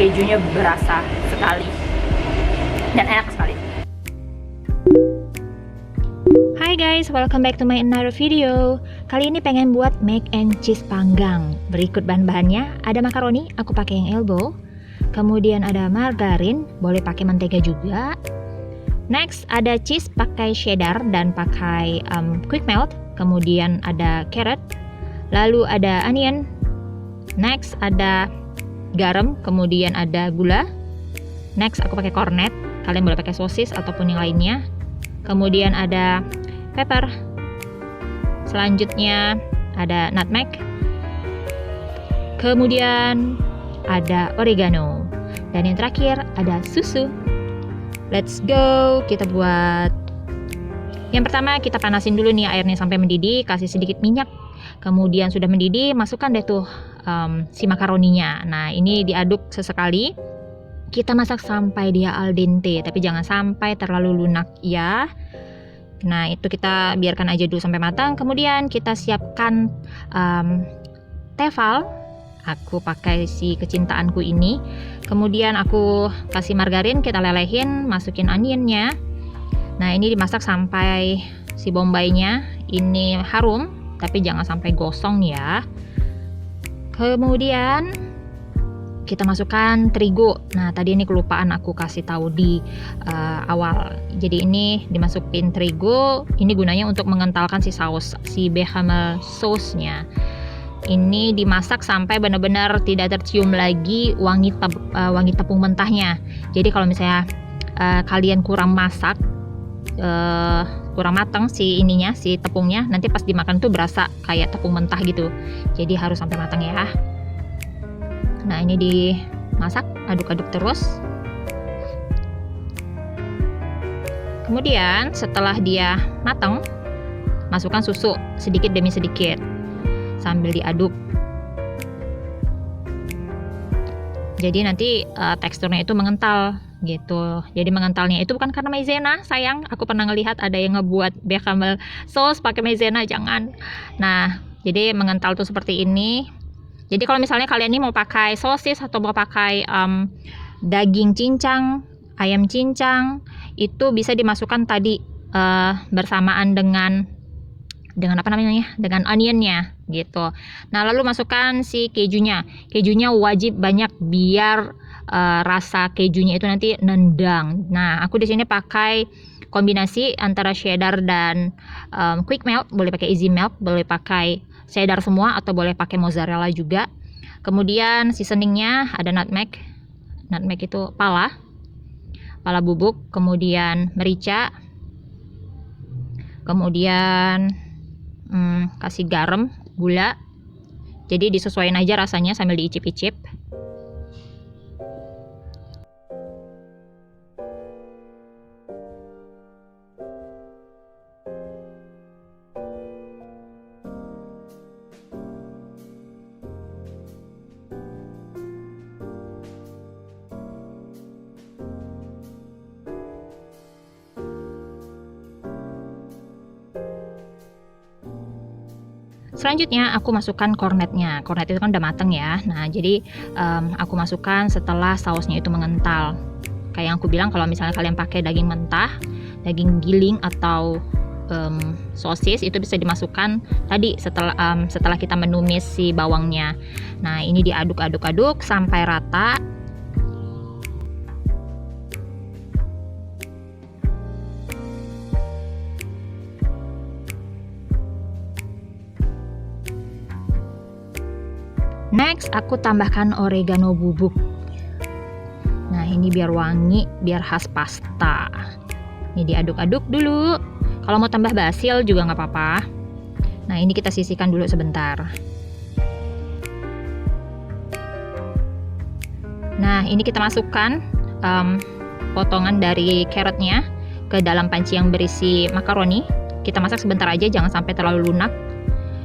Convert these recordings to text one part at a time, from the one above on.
kejunya berasa sekali dan enak sekali. Hai guys, welcome back to my another video. Kali ini pengen buat mac and cheese panggang. Berikut bahan-bahannya, ada makaroni, aku pakai yang elbow. Kemudian ada margarin, boleh pakai mentega juga. Next ada cheese pakai cheddar dan pakai quick melt. Kemudian ada carrot. Lalu ada onion. Next ada garam, kemudian ada gula. Next aku pakai cornet. Kalian boleh pakai sosis ataupun yang lainnya. Kemudian ada pepper. Selanjutnya ada nutmeg. Kemudian ada oregano. Dan yang terakhir ada susu. Let's go, kita buat. Yang pertama kita panasin dulu nih airnya sampai mendidih, kasih sedikit minyak. Kemudian sudah mendidih, masukkan deh tuh si makaroninya. Nah ini diaduk sesekali. Kita masak sampai dia al dente, tapi jangan sampai terlalu lunak ya. Nah itu kita biarkan aja dulu sampai matang. Kemudian kita siapkan tefal. Aku pakai si kecintaanku ini. Kemudian aku kasih margarin, kita lelehin, masukin onionnya. Nah ini dimasak sampai si bombaynya ini harum, tapi jangan sampai gosong ya. Kemudian kita masukkan terigu. Nah tadi ini kelupaan aku kasih tahu di awal. Jadi ini dimasukin terigu. Ini gunanya untuk mengentalkan si saus, si bechamel sauce-nya. Ini dimasak sampai benar-benar tidak tercium lagi wangi tepung mentahnya. Jadi kalau misalnya kalian kurang masak, kurang matang si ininya, si tepungnya, nanti pas dimakan tuh berasa kayak tepung mentah gitu. Jadi harus sampai matang ya. Nah ini dimasak, aduk-aduk terus. Kemudian setelah dia matang, masukkan susu sedikit demi sedikit sambil diaduk. Jadi nanti teksturnya itu mengental gitu. Jadi mengentalnya itu bukan karena maizena, sayang. Aku pernah ngelihat ada yang ngebuat bechamel sauce pakai maizena, jangan. Nah, jadi mengental tuh seperti ini. Jadi kalau misalnya kalian ini mau pakai sosis atau mau pakai daging cincang, ayam cincang, itu bisa dimasukkan tadi bersamaan dengan apa namanya, dengan onionnya gitu. Nah lalu masukkan si kejunya. Kejunya wajib banyak biar rasa kejunya itu nanti nendang. Nah aku di sini pakai kombinasi antara cheddar dan quick melt. Boleh pakai easy melt, boleh pakai cheddar semua atau boleh pakai mozzarella juga. Kemudian seasoningnya ada nutmeg. Nutmeg itu pala bubuk. Kemudian merica. Kemudian kasih garam, gula. Jadi disesuaikan aja rasanya sambil diicip-icip. Selanjutnya aku masukkan cornetnya. Cornet itu kan udah mateng ya. Nah jadi aku masukkan setelah sausnya itu mengental. Kayak yang aku bilang, kalau misalnya kalian pakai daging mentah, daging giling atau sosis, itu bisa dimasukkan tadi setelah kita menumis si bawangnya. Nah ini diaduk-aduk-aduk sampai rata. Next aku tambahkan oregano bubuk. Nah ini biar wangi, biar khas pasta. Ini diaduk-aduk dulu. Kalau mau tambah basil juga nggak apa-apa. Nah ini kita sisihkan dulu sebentar. Nah ini kita masukkan potongan dari carrotnya ke dalam panci yang berisi makaroni. Kita masak sebentar aja, jangan sampai terlalu lunak.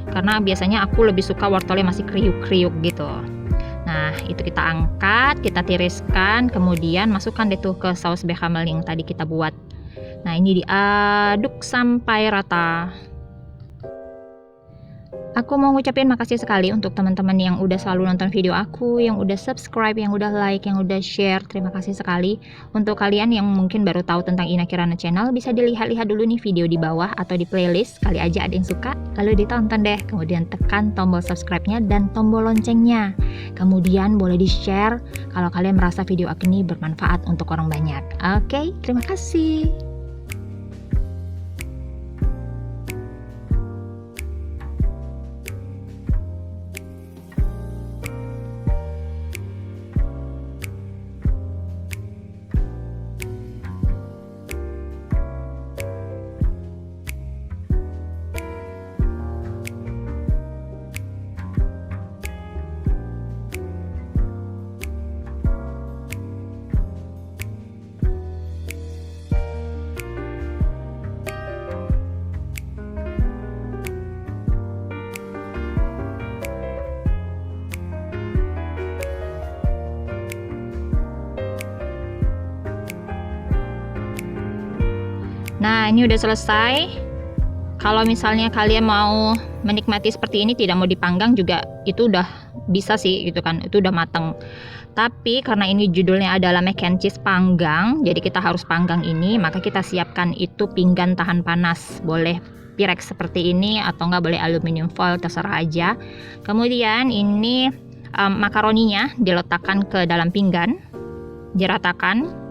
Karena biasanya aku lebih suka wortelnya masih kriuk-kriuk gitu. Nah itu kita angkat, kita tiriskan, kemudian masukkan deh tuh ke saus bechamel yang tadi kita buat. Nah ini diaduk sampai rata. Aku mau ngucapin makasih sekali untuk teman-teman yang udah selalu nonton video aku, yang udah subscribe, yang udah like, yang udah share. Terima kasih sekali. Untuk kalian yang mungkin baru tahu tentang Ina Kirana Channel, bisa dilihat-lihat dulu nih video di bawah atau di playlist. Kali aja ada yang suka, lalu ditonton deh. Kemudian tekan tombol subscribe-nya dan tombol loncengnya. Kemudian boleh di-share kalau kalian merasa video aku ini bermanfaat untuk orang banyak. Oke, terima kasih. Nah, ini udah selesai. Kalau misalnya kalian mau menikmati seperti ini, tidak mau dipanggang juga, itu udah bisa sih gitu kan, itu udah mateng. Tapi karena ini judulnya adalah mac and cheese panggang, jadi kita harus panggang ini, maka kita siapkan itu pinggan tahan panas. Boleh Pyrex seperti ini atau enggak boleh aluminium foil, terserah aja. Kemudian ini makaroninya diletakkan ke dalam pinggan, diratakan.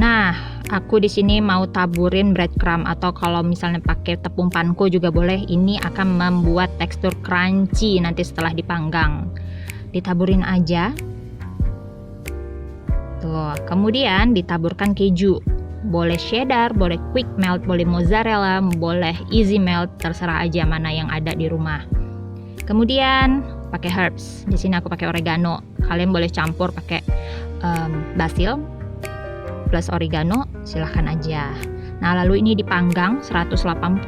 Nah, aku di sini mau taburin breadcrumb atau kalau misalnya pakai tepung panko juga boleh. Ini akan membuat tekstur crunchy nanti setelah dipanggang. Ditaburin aja. Tuh, kemudian ditaburkan keju. Boleh cheddar, boleh quick melt, boleh mozzarella, boleh easy melt, terserah aja mana yang ada di rumah. Kemudian pakai herbs. Di sini aku pakai oregano. Kalian boleh campur pakai basil plus oregano, silahkan aja. Nah, lalu ini dipanggang 185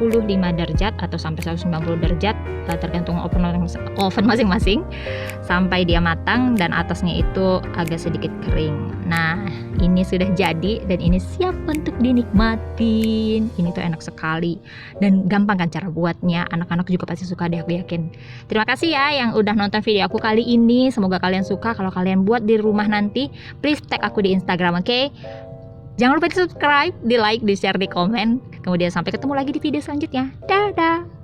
derajat atau sampai 190 derajat, tergantung oven masing-masing, sampai dia matang dan atasnya itu agak sedikit kering. Nah, ini sudah jadi dan ini siap untuk dinikmatin. Ini tuh enak sekali dan gampang kan cara buatnya. Anak-anak juga pasti suka deh, aku yakin. Terima kasih ya yang udah nonton video aku kali ini. Semoga kalian suka. Kalau kalian buat di rumah nanti, please tag aku di Instagram, oke? Jangan lupa di subscribe, di like, di share, di komen. Kemudian sampai ketemu lagi di video selanjutnya. Dadah!